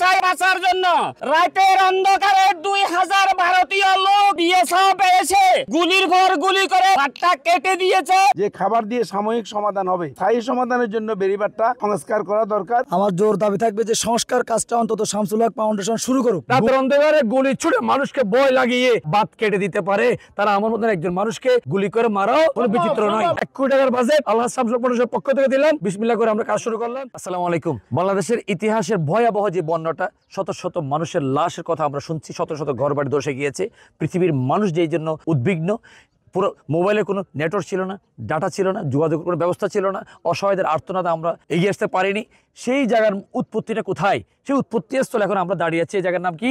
চাই বাঁচার জন্য। রাতের অন্ধকারে 2000 ভারতীয় লোক বিএসএফ এসে গুলির পর গুলি করে বাটটা কেটে দিয়েছে। যে খাবার দিয়ে সাময়িক সমাধান হবে, স্থায়ী সমাধানের জন্য বেড়িবাঁধটা সংস্কার করা দরকার। আমার জোর দাবি থাকবে যে সংস্কার কাজটা অন্তত শামসুল হক ফাউন্ডেশন শুরু করুক। রাতের অন্ধকারে গুলি ছুড়ে মানুষকে ভয় লাগিয়ে বাত কেটে দিতে পারে, তারা আমার মতন একজন মানুষকে গুলি করে মারাও কোনো বিচিত্র নয়। 1 কোটি টাকার বাজেট আল্লাহ শামসুল ফাউন্ডেশনের পক্ষ থেকে দিলাম, বিসমিল্লাহ করে আমরা কাজ শুরু করলাম। আসসালামু আলাইকুম। বাংলাদেশের ইতিহাসের ভয়াবহ যে বন্যাটা, শত শত মানুষের লাশের কথা আমরা শুনছি, শত শত ঘরবাড়ি ধসে গিয়েছে। পৃথিবীর মানুষ যেই জন্য উদ্বিগ্ন, পুরো মোবাইলে কোনো নেটওয়ার্ক ছিল না, ডাটা ছিল না, যোগাযোগের কোনো ব্যবস্থা ছিল না, অসহায়দের আর্তনাদে আমরা এগিয়ে আসতে পারিনি। সেই জায়গার উৎপত্তিটা কোথায়? সেই উৎপত্তি স্থল এখন আমরা দাঁড়িয়ে আছি। এই জায়গার নাম কি?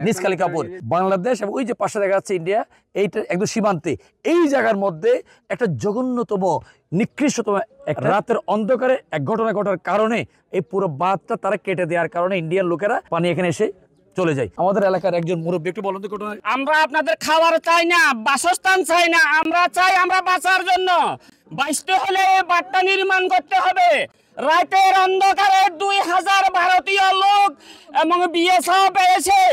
নিষ্কালিকাপুর, বাংলাদেশ। এবং ওই যে পাশে দেখা যাচ্ছে ইন্ডিয়া, এইটা একদম সীমান্তে। এই জায়গার মধ্যে একটা জঘন্যতম নিকৃষ্টতম একটা রাতের অন্ধকারে এক ঘটনা ঘটার কারণে এই পুরো বাঁধটা তারা কেটে দেওয়ার কারণে ইন্ডিয়ান লোকেরা পানি এখানে এসে চলে যায়। আমাদের এলাকার একজন মুরব্বী, একটু বলুন তো ঘটনা। আমরা আপনাদের খাবার চাই না, বাসস্থান চাই না, আমরা চাই আমরা বাঁচার জন্য বাঁচতে হলে এই বাঁধটা নির্মাণ করতে হবে। রাতের অন্ধকারে 2000 ভারতীয় লোক এবং বিএসএফ এসে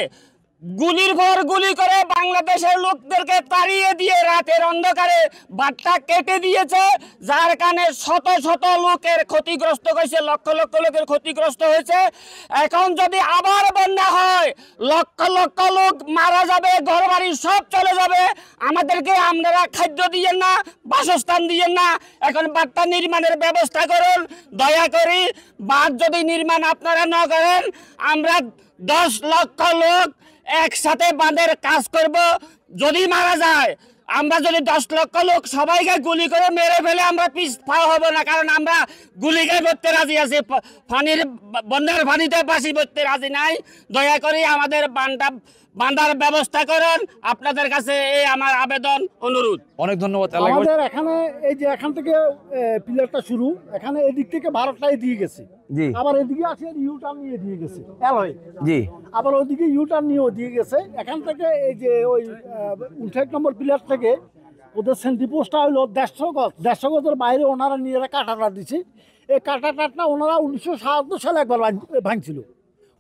গুলির পর গুলি করে বাংলাদেশের লোকদেরকে তাড়িয়ে দিয়ে রাতের অন্ধকারে বাঁধটা কেটে দিয়েছে, যার কারণে শত শত লোকের ক্ষতিগ্রস্ত হয়েছে, লক্ষ লক্ষ লোকের ক্ষতিগ্রস্ত হয়েছে। এখন যদি আবার বন্যা হয়, লক্ষ লক্ষ লোক মারা যাবে, ঘরবাড়ি সব চলে যাবে। আমাদেরকে আপনারা খাদ্য দিয়েন না, বাসস্থান দিয়েন না, এখন বাঁধটা নির্মাণের ব্যবস্থা করুন দয়া করে। বাঁধ যদি নির্মাণ আপনারা না করেন, আমরা 10 লক্ষ লোক একসাথে বাঁধের কাজ করব। যদি মারা যায়, আমরা যদি 10 লক্ষ লোক সবাইকে গুলি করে মেরে ফেলে আমরা পিছ পা হব না, কারণ আমরা গুলিকে করতে রাজি আছি, বন্যার পানিতে বাসি করতে রাজি নাই। দয়া করে আমাদের বাঁধার ব্যবস্থা করুন, আপনাদের কাছে এই আমার আবেদন, অনুরোধ। অনেক ধন্যবাদ। আমাদের এখানে এই যে এখান থেকে পিলারটা শুরু, এখানে এদিক থেকে ভারতটাই দিয়ে গেছে, জি। আবার এদিকে আসে ইউটার্ন নিয়ে দিয়ে গেছে অ্যালয়, জি। আবার ওইদিকে ইউটার্ন নিয়েও দিয়ে গেছে। এখান থেকে এই যে ওই 59 নম্বর পিলার থেকে ওদের সেন্ট্রি পোস্টটা হলো 150 গজের বাইরে ওনারা নিয়ে কাঁটাটা দিছে। এই কাঁটাটা ওনারা 1977 সালে একবার ভাঙছিল।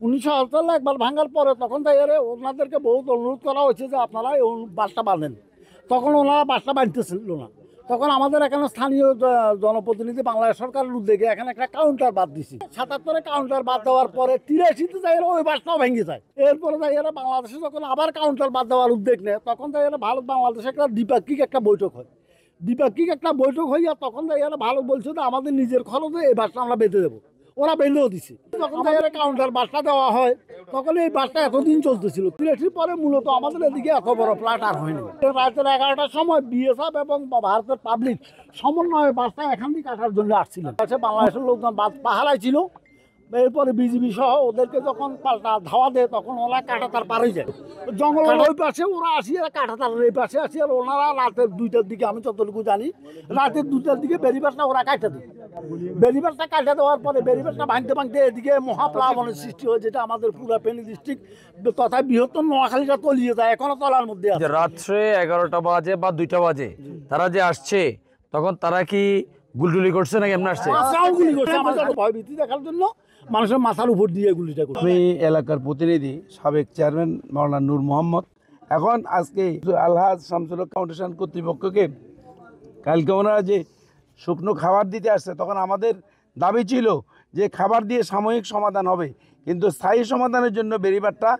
1977 সালে একবার ভাঙার পরে তখন তাই ওনাদেরকে বহুত অনুরোধ করা হয়েছে যে আপনারা এই বাসটা বাঁধেন। তখন ওনারা বাসটা বাঁধতেছিল না। তখন আমাদের এখানে স্থানীয় জনপ্রতিনিধি বাংলাদেশ সরকারের উদ্যোগে এখানে একটা কাউন্টার বাদ দিছি। 77-এ কাউন্টার বাদ দেওয়ার পরে 83-তে যাই ওই বাসটাও ভেঙে যায়। এরপরে যাই বাংলাদেশে যখন আবার কাউন্টার বাদ দেওয়ার উদ্যোগ নেয়, তখন যাই ভারত বাংলাদেশে একটা দ্বিপাক্ষিক একটা বৈঠক হয়। দ্বিপাক্ষিক একটা বৈঠক হইয়া তখন যাই ভারত বলছে যে আমাদের নিজের খরচে এই বাসটা আমরা বেঁধে দেবো। ওরা বেঁধেও দিছে। যখন কাউন্টার বাসটা দেওয়া হয়, তখন এই বাসটা এতদিন চলতেছিল। 83 পরে মূলত আমাদের এদিকে এত বড় প্লাট আর হয়নি। রাতের 11টার সময় বিএসএফ এবং ভারতের পাবলিক সমন্বয়ে বাসটা এখান থেকে কাটার জন্য আসছিল। বাংলাদেশের লোকজন পাহারায় ছিল। এরপরে বিজিবি সহ ওদেরকে যখন পাল্টা ধাওয়া দেয়, তখন ওরা কাঁটাতার পারে যায়। জঙ্গলের ওই পাশে ওরা আসি, কাঁটাতারের এই পাশে আসি। আর ওনারা রাতের 2টার দিকে, আমি যতটুকু জানি, রাতের 2টার দিকে বেরিবাসটা ওরা কাটা দেয়। বেরিবাসটা কাটা দেওয়ার পরে বেরিবাসটা ভাঙতে ভাঙতে এদিকে মহাপ্লাবনের সৃষ্টি হয়, যেটা আমাদের পুরো ফেনী ডিস্ট্রিক্ট তথা বৃহত্তর নোয়াখালীটা তলিয়ে যায়, এখনো তলার মধ্যে আছে। রাত্রে 11টা বাজে বা 2টা বাজে তারা যে আসছে, তখন তারা কি গুলটুলি করছে নাকি এমনি আসছে? গুলি করছে আমাদের ভয়ভীতি দেখার জন্য, মানুষের মাথার উপর দিয়ে গুলিটা করছে। আমি এলাকার প্রতিনিধি, সাবেক চেয়ারম্যান মাওলানা নূর মোহাম্মদ। এখন আজকে আলহাজ শামসুল হক ফাউন্ডেশন কর্তৃপক্ষকে কালকে ওনারা যে শুকনো খাবার দিতে আসছে, তখন আমাদের দাবি ছিল যে খাবার দিয়ে সাময়িক সমাধান হবে, কিন্তু স্থায়ী সমাধানের জন্য বেড়িবাঁধটা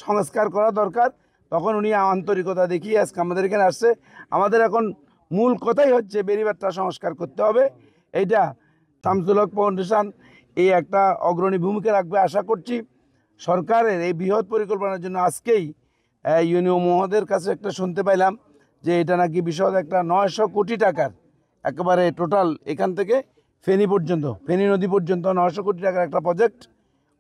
সংস্কার করা দরকার। তখন উনি আন্তরিকতা দেখিয়ে আজকে আমাদের এখানে আসছে। আমাদের এখন মূল কথাই হচ্ছে বেড়িবাঁধটা সংস্কার করতে হবে। এইটা শামসুল হক ফাউন্ডেশন এই একটা অগ্রণী ভূমিকা রাখবে আশা করছি। সরকারের এই বৃহৎ পরিকল্পনার জন্য আজকেই ইউনিও মহোদয়ের কাছে একটা শুনতে পাইলাম যে এটা নাকি বিশদ একটা 900 কোটি টাকার একেবারে টোটাল এখান থেকে ফেনী পর্যন্ত, ফেনী নদী পর্যন্ত 900 কোটি টাকার একটা প্রজেক্ট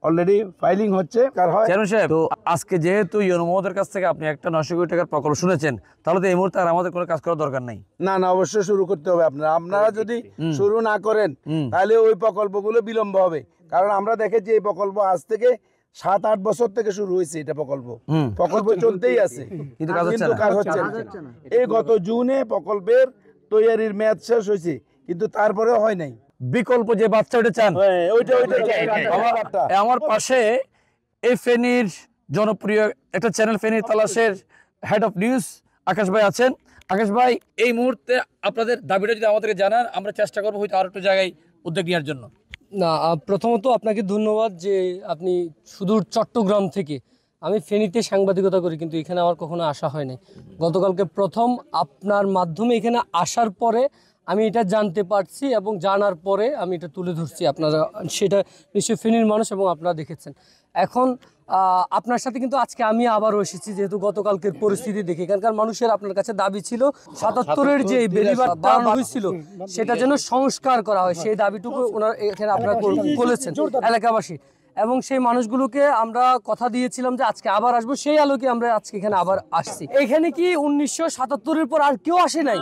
অলরেডি ফাইলিং হচ্ছে। চেয়ারম্যান সাহেব, তো আজকে যেহেতু ইউনিও মহোদয়ের কাছ থেকে আপনি একটা 900 কোটি টাকার প্রকল্প শুনেছেন, তাহলে তো এই মুহূর্তে আর আমাদের কোনো কাজ করার দরকার নাই। না, অবশ্যই শুরু করতে হবে। আপনারা যদি শুরু না করেন, তাহলে ওই প্রকল্পগুলো বিলম্ব হবে। কারণ আমরা দেখেছি এই প্রকল্প আজ থেকে 7-8 বছর থেকে শুরু হয়েছে। এটা প্রকল্প চলতেই আছে, কিন্তু কাজ হচ্ছে না। এই গত জুনে প্রকল্পের তৈরির মেয়াদ শেষ হয়েছে, কিন্তু তারপরেও হয় নাই। বিকল্প যে বাচ্চা ওটা চান। আমার পাশে এই ফেনীর জনপ্রিয় একটা চ্যানেল ফেনীর তালাশের হেড অফ নিউজ আকাশ ভাই আছেন। আকাশ ভাই, এই মুহূর্তে আপনাদের দাবিটা যদি আমাদেরকে জানান, আমরা চেষ্টা করবো হয়তো আরো একটু জায়গায় উদ্যোগ নেওয়ার জন্য। না, প্রথমত আপনাকে ধন্যবাদ যে আপনি সুদূর চট্টগ্রাম থেকে, আমি ফেনীতে সাংবাদিকতা করি কিন্তু এখানে আমার কখনো আসা হয়নি। গতকালকে প্রথম আপনার মাধ্যমে এখানে আসার পরে আমি এটা জানতে পারছি এবং জানার পরে আমি এটা তুলে ধরছি। আপনারা সেটা নিশ্চয়ই ফেনীর মানুষ এবং আপনারা দেখেছেন। এখন আপনার সাথে কিন্তু আজকে আমি আবারও এসেছি, যেহেতু গতকালকের পরিস্থিতি দেখে এখানকার মানুষের আপনার কাছে দাবি ছিল ৭৭-এর যে বেলিবার বানানো হয়েছিল সেটা যেন সংস্কার করা হয়, সেই দাবিটুকু ওনার এখানে আপনারা বলেছেন এলাকাবাসী, এবং সেই মানুষগুলোকে আমরা কথা দিয়েছিলাম যে আজকে আবার আসবো, সেই আলোকে আমরা আজকে এখানে আবার আসছি। এখানে কি 1977-এর পর আর কেউ আসে নাই?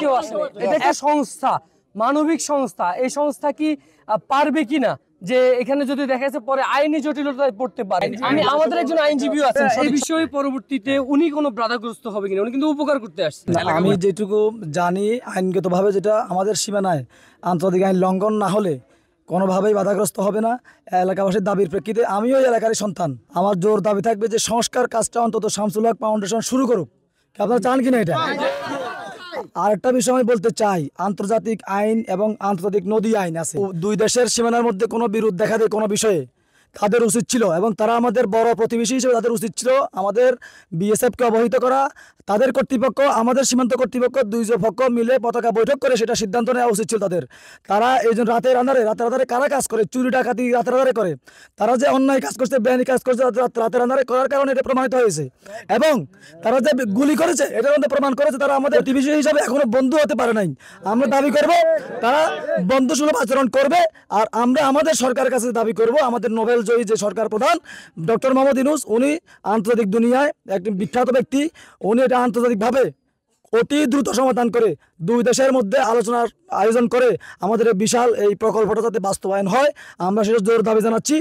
কেউ আসে নাই। এটা একটা সংস্থা, মানবিক সংস্থা। এই সংস্থা কি পারবে কিনা যে এখানে যদি দেখা যাচ্ছে পরে আইনি জটিলতায় পড়তে পারে? আমাদের একজন আইনজীবী আছেন, সেই বিষয়ে পরবর্তীতে উনি কোনো বাধাগ্রস্ত হবে কিনা, উনি কিন্তু উপকার করতে আসছেন। আমি যেটুকু জানি আইনগতভাবে যেটা আমাদের সীমানায় আন্তর্জাতিক আইন লঙ্ঘন না হলে কোনোভাবেই বাধাগ্রস্ত হবে না। এলাকাবাসীর দাবির প্রেক্ষিতে আমিও এই এলাকারই সন্তান, আমার জোর দাবি থাকবে যে সংস্কার কাজটা অন্তত শামসুল হক ফাউন্ডেশন শুরু করুক। আপনারা চান কিনা এটা? আর একটা বিষয় আমি বলতে চাই, আন্তর্জাতিক আইন এবং আন্তর্জাতিক নদী আইন আছে। দুই দেশের সীমানার মধ্যে কোনো বিরোধ দেখা দেয় কোনো বিষয়ে, তাদের উচিত ছিল, এবং তারা আমাদের বড় প্রতিবেশী হিসেবে তাদের উচিত ছিল আমাদের বিএসএফকে অবহিত করা। তাদের কর্তৃপক্ষ আমাদের সীমান্ত কর্তৃপক্ষ দুই পক্ষ মিলে পতাকা বৈঠক করে সেটা সিদ্ধান্ত নেওয়া উচিত ছিল তাদের। তারা এই জন্য রাতের আন্ধারে কারা কাজ করে, চুরি ডাকাতি রাতের আন্ধারে করে, তারা যে অন্যায় কাজ করছে, বেআইনি কাজ করছে রাতের আন্ধারে করার কারণে এটা প্রমাণিত হয়েছে। এবং তারা যে গুলি করেছে এটার মধ্যে প্রমাণ করেছে তারা আমাদের প্রতিবেশী হিসাবে এখনো বন্ধু হতে পারে নাই। আমরা দাবি করব তারা বন্ধুসুলভ আচরণ করবে, আর আমরা আমাদের সরকারের কাছে দাবি করব, আমাদের নোবেল জয়ী যে সরকার প্রধান ডক্টর মোহাম্মদ ইউনূস, উনি আন্তর্জাতিক দুনিয়ায় একটি বিখ্যাত ব্যক্তি, উনি এটা আন্তর্জাতিকভাবে অতি দ্রুত সমাধান করে দুই দেশের মধ্যে আলোচনার আয়োজন করে আমাদের বিশাল এই প্রকল্পটা যাতে বাস্তবায়ন হয়, আমরা সেটা জোর দাবি জানাচ্ছি।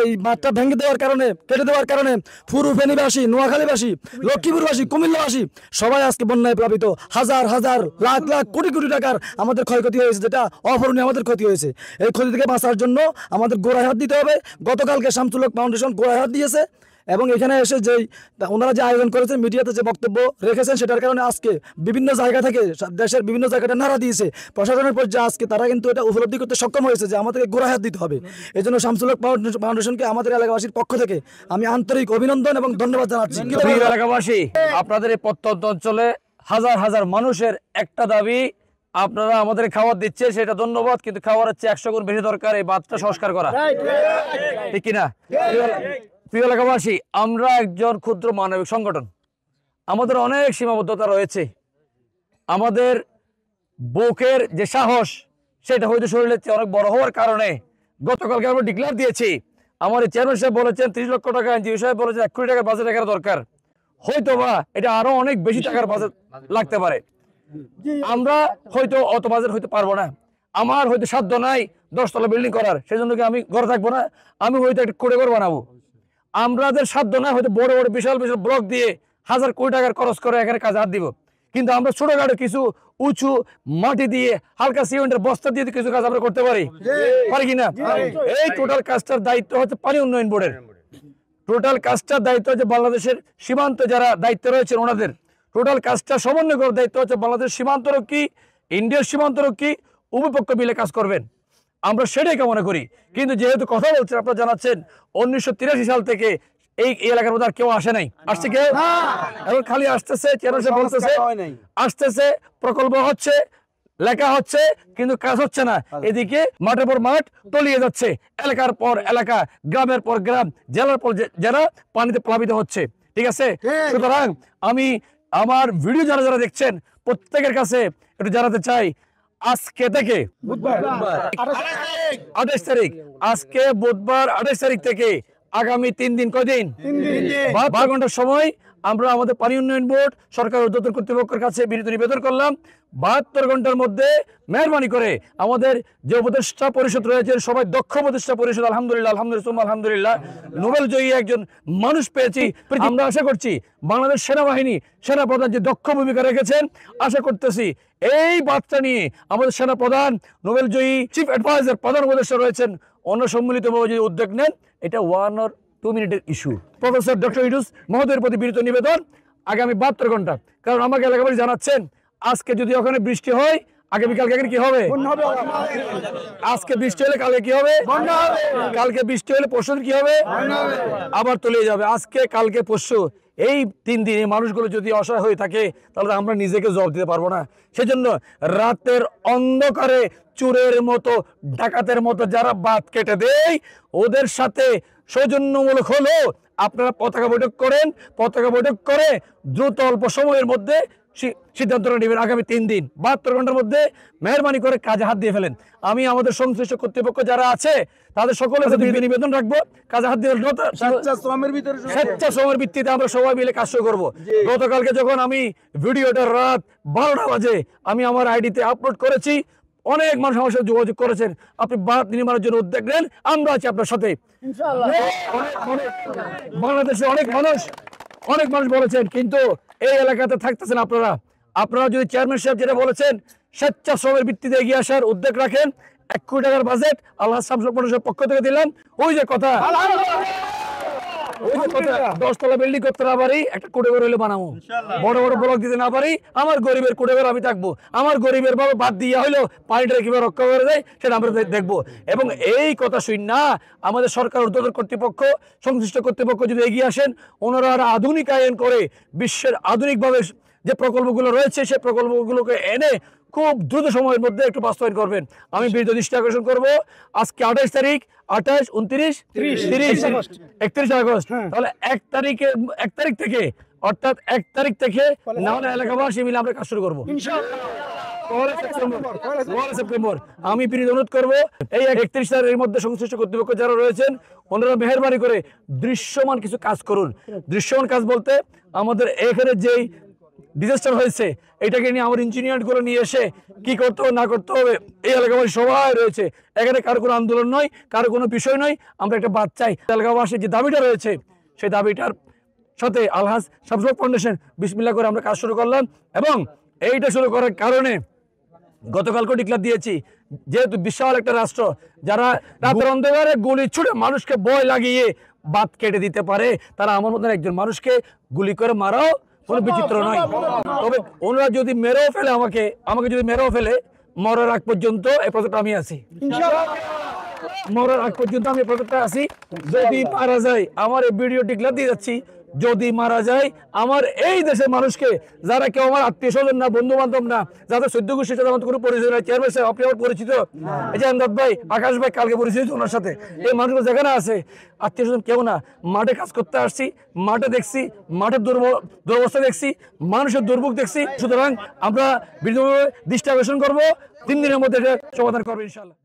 এই মাঠটা ভেঙে দেওয়ার কারণে, কেটে দেওয়ার কারণে পুরো ফেনীবাসী, নোয়াখালীবাসী, লক্ষ্মীপুরবাসী, কুমিল্লাবাসী সবাই আজকে বন্যায় প্লাবিত। হাজার হাজার লাখ লাখ কোটি কোটি টাকার আমাদের ক্ষয়ক্ষতি হয়েছে, যেটা অপূরণীয় আমাদের ক্ষতি হয়েছে। এই ক্ষতি থেকে বাঁচার জন্য আমাদের গোড়ায় হাত দিতে হবে। গতকালকে শামসুল হক ফাউন্ডেশন গোড়ায় হাত দিয়েছে, এবং এখানে এসে যেই ওনারা যে আয়োজন করেছেন, মিডিয়াতে যে বক্তব্য রেখেছেন, সেটার কারণে আজকে বিভিন্ন জায়গা থেকে দেশের বিভিন্ন জায়গাটা নাড়া দিয়েছে প্রশাসনের পর্যায়ে। আজকে তারা কিন্তু এটা উপলব্ধি করতে সক্ষম হয়েছে যে আমাদেরকে গোড়ায় হাত দিতে হবে। এই জন্য শামসুল হক ফাউন্ডেশনকে আমাদের এলাকাবাসীর পক্ষ থেকে আমি আন্তরিক অভিনন্দন এবং ধন্যবাদ জানাচ্ছি। এলাকাবাসী, আপনাদের এই প্রত্যন্ত অঞ্চলে হাজার হাজার মানুষের একটা দাবি, আপনারা আমাদের খাবার দিচ্ছে সেটা ধন্যবাদ, কিন্তু খাবারের চেয়ে 100 গুণ বেশি দরকার এই বাঁধটা সংস্কার করা, ঠিক কিনা? প্রিয় এলাকাবাসী, আমরা একজন ক্ষুদ্র মানবিক সংগঠন, আমাদের অনেক সীমাবদ্ধতা রয়েছে। আমাদের বুকের যে সাহস সেটা হয়তো শরীরের চেয়ে অনেক বড় হওয়ার কারণে গতকালকে আমরা ডিক্লেয়ার দিয়েছি। আমার চেয়ারম্যান সাহেব বলেছেন 30 লক্ষ টাকা, এনজিও সাহেব বলেছেন 1 কোটি টাকার বাজেট রাখার দরকার। হয়তো বা এটা আরো অনেক বেশি টাকার বাজেট লাগতে পারে, আমরা হয়তো অত বাজেট হইতে পারবো না। আমার হয়তো সাধ্য নাই 10 তলা বিল্ডিং করার, সেজন্য কি আমি ঘরে থাকবো না? আমি হয়তো একটা কোটি ঘর বানাবো। আমাদের সাধ্য না হয়তো বড় বড় বিশাল বিশাল ব্লক দিয়ে হাজার কোটি টাকার খরচ করে এখানে কাজে হাত দিব, কিন্তু আমরা ছোটখাটো কিছু উঁচু মাটি দিয়ে হালকা সিমেন্টের বস্তা দিয়ে কিছু কাজ আমরা করতে পারি কিনা? এই টোটাল কাজটার দায়িত্ব হচ্ছে পানি উন্নয়ন বোর্ডের। টোটাল কাজটার দায়িত্ব হচ্ছে বাংলাদেশের সীমান্ত যারা দায়িত্ব রয়েছেন ওনাদের। টোটাল কাজটা সমন্বয় করার দায়িত্ব হচ্ছে বাংলাদেশ সীমান্তরক্ষী, ইন্ডিয়ার সীমান্তরক্ষী, উভয় পক্ষ মিলে কাজ করবেন। আমরা সেটাই কামনা করি। কিন্তু যেহেতু কথা বলছেন, আপনারা জানাচ্ছেন 1983 সাল থেকে এই এলাকার মধ্যে আর কেউ আসে নাই। আসছে কেউ? এখন খালি আসতেছে, চেয়ারম্যান বলতেছে আসতেছে, প্রকল্প হচ্ছে, লেখা হচ্ছে, কিন্তু কাজ হচ্ছে না। এদিকে মাঠের পর মাঠ তলিয়ে যাচ্ছে, এলাকার পর এলাকা, গ্রামের পর গ্রাম, জেলার পর জেলা পানিতে প্লাবিত হচ্ছে। ঠিক আছে? সুতরাং আমি আমার ভিডিও যারা যারা দেখছেন প্রত্যেকের কাছে একটু জানাতে চাই, আজকে থেকে 28 তারিখ, আজকে বুধবার 28 তারিখ থেকে আগামী 3 দিন, কয়দিন? 12 ঘন্টার সময় আমরা আমাদের পানি উন্নয়ন বোর্ড সরকার উদ্যোতন কর্তৃপক্ষের কাছে বিনীত নিবেদন করলাম 72 ঘন্টার মধ্যে মেহরবানি করে আমাদের যে উপদেষ্টা পরিষদ রয়েছে সবাই দক্ষ উপদেষ্টা পরিষদ আলহামদুলিল্লাহ নোবেল জয়ী একজন মানুষ পেয়েছি। আমরা আশা করছি বাংলাদেশ সেনাবাহিনী সেনাপ্রধান যে দক্ষ ভূমিকা রেখেছেন, আশা করতেছি এই বার্তা নিয়ে আমাদের সেনাপ্রধান নোবেল জয়ী চিফ অ্যাডভাইজার প্রধান উপদেষ্টা রয়েছেন, অন্য সম্মিলিতভাবে যদি উদ্যোগ নেন এটা 1 or 2 মিনিটের ইস্যু। প্রফেসর ডক্টর ইউনূস মহোদয়ের প্রতি বিনীত নিবেদন আগামী 72 ঘন্টা, কারণ আমাকে এলাকাবাসী জানাচ্ছেন আজকে যদি ওখানে বৃষ্টি হয় আগামীকালকে কি হবে? আজকে বৃষ্টি হলে কালকে কি হবে? কালকে বৃষ্টি হলে পরশু কি হবে? আবার তলিয়ে যাবে। আজকে কালকে পরশু এই 3 দিন এই মানুষগুলো যদি অসহায় হয়ে থাকে তাহলে আমরা নিজেকে জবাব দিতে পারবো না। সেজন্য রাতের অন্ধকারে চোরের মতো ডাকাতের মতো যারা বাদ কেটে দেয় ওদের সাথে সৌজন্যমূলক হলো আপনারা পতাকা বৈঠক করেন, পতাকা বৈঠক করে দ্রুত অল্প সময়ের মধ্যে সিদ্ধান্ত নেবেন। আগামী 3 দিন 72 ঘন্টার মধ্যে মেহরবানি করে কাজে হাত দিয়ে ফেলেন। আমি আমাদের সংশ্লিষ্ট কর্তৃপক্ষ যারা আছে তাদের সকলের কাছে নিবেদন রাখবো কাজে হাত দিয়ে স্বেচ্ছাশ্রমের ভিত্তিতে আমরা সবাই মিলে কাজ শুরু করবো। গতকালকে যখন আমি ভিডিওটা রাত 12টা বাজে আমি আমার আইডিতে আপলোড করেছি, অনেক মানুষ আমার সাথে যোগাযোগ করেছেন, আপনি বাঁধ নির্মাণের জন্য উদ্যোগ নেন, আমরা আছি আপনার সাথে। বাংলাদেশে অনেক মানুষ বলেছেন কিন্তু এই এলাকাতে থাকতেছেন আপনারা যদি চেয়ারম্যান সাহেব যেটা বলেছেন স্বেচ্ছাশ্রমের ভিত্তিতে এগিয়ে আসার উদ্যোগ রাখেন, 1 কোটি টাকার বাজেট আল্লাহ শামসুল পরিষদের পক্ষ থেকে দিলাম। ওই যে কথা 10 তলা বিল্ডিং করতে না পারি, একটা কোটি ঘর হইলে বানাবো, বড় বড় ব্লক দিতে না পারি, আমার গরিবের কোটি ঘর আমি থাকবো, আমার গরিবের ভাবে বাদ দিয়ে হইলো পানিটা কিভাবে রক্ষা করে দেয় সেটা আমরা দেখবো। এবং এই কথা শুন না আমাদের সরকার ঊর্ধ্বতন কর্তৃপক্ষ সংশ্লিষ্ট কর্তৃপক্ষ যদি এগিয়ে আসেন, ওনারা আরো আধুনিকায়ন করে বিশ্বের আধুনিকভাবে যে প্রকল্পগুলো রয়েছে সেই প্রকল্পগুলোকে এনে খুব দ্রুত সময়ের মধ্যে একটু বাস্তবায়ন করবেন। আমি বিরুদ্ধ দৃষ্টি আকর্ষণ করবো। আজকে 28 তারিখ, 28, 29, 30, 31 আগস্ট, তাহলে 1 তারিখ থেকে অর্থাৎ 1 তারিখ থেকে না হলে এলাকাবাসী মিলে আমরা কাজ শুরু করবো সেপ্টেম্বর। আমি বিনীত অনুরোধ করবো এই 31 তারিখের মধ্যে সংশ্লিষ্ট কর্তৃপক্ষ যারা রয়েছেন ওনারা মেহরবানি করে দৃশ্যমান কিছু কাজ করুন। দৃশ্যমান কাজ বলতে আমাদের এখানে যেই ডিজাস্টার হয়েছে এটাকে নিয়ে আমার ইঞ্জিনিয়ারগুলো নিয়ে এসে কি করতে হবে না করতে হবে এই এলাকাবাসী সবাই রয়েছে, এখানে কারো কোনো আন্দোলন নয়, কারো কোনো বিষয় নয়, আমরা একটা বাদ চাই। এলাকাবাসীর যে দাবিটা রয়েছে সেই দাবিটার সাথে আলহাজ শামসুল ফাউন্ডেশন বিসমিল্লাহ করে আমরা কাজ শুরু করলাম। এবং এইটা শুরু করার কারণে গতকালকে ডিক্লার দিয়েছি যেহেতু বিশাল একটা রাষ্ট্র যারা রাতের অন্ধকারে গুলি ছুড়ে মানুষকে ভয় লাগিয়ে বাদ কেটে দিতে পারে, তারা আমার মতন একজন মানুষকে গুলি করে মারাও কোনো বিচিত্র নয়। তবে ওনারা যদি মেরেও ফেলে আমাকে যদি মেরেও ফেলে মরার আগ পর্যন্ত এই প্রজেক্টটা আমি আছি, মরার আগ পর্যন্ত আমি প্রজেক্টটা আছি। যদি মারা যায় আমার এই ভিডিও ডিক্লার দিয়ে যাচ্ছি, যদি মারা যায় আমার এই দেশের মানুষকে যারা কেউ আমার আত্মীয় স্বজন না, বন্ধু বান্ধব না, যাদের 14 গোষ্ঠীর সাথে আমার কোনো পরিচয় নাই, চেয়ারম্যান সাহেব আপনি আমার পরিচিত, এই যে আমদাদ ভাই, আকাশ ভাই কালকে পরিচিত ওনার সাথে, এই মানুষগুলো যেখানে আছে আত্মীয় স্বজন কেউ না, মাঠে কাজ করতে আসছি, মাঠে দেখছি, মাঠের দুরবস্থা দেখছি, মানুষের দুর্ভোগ দেখছি। সুতরাং আমরা বিদ্যুৎ দৃষ্টি আকর্ষণ করবো, 3 দিনের মধ্যে এটা সমাধান করবো ইনশাআল্লাহ।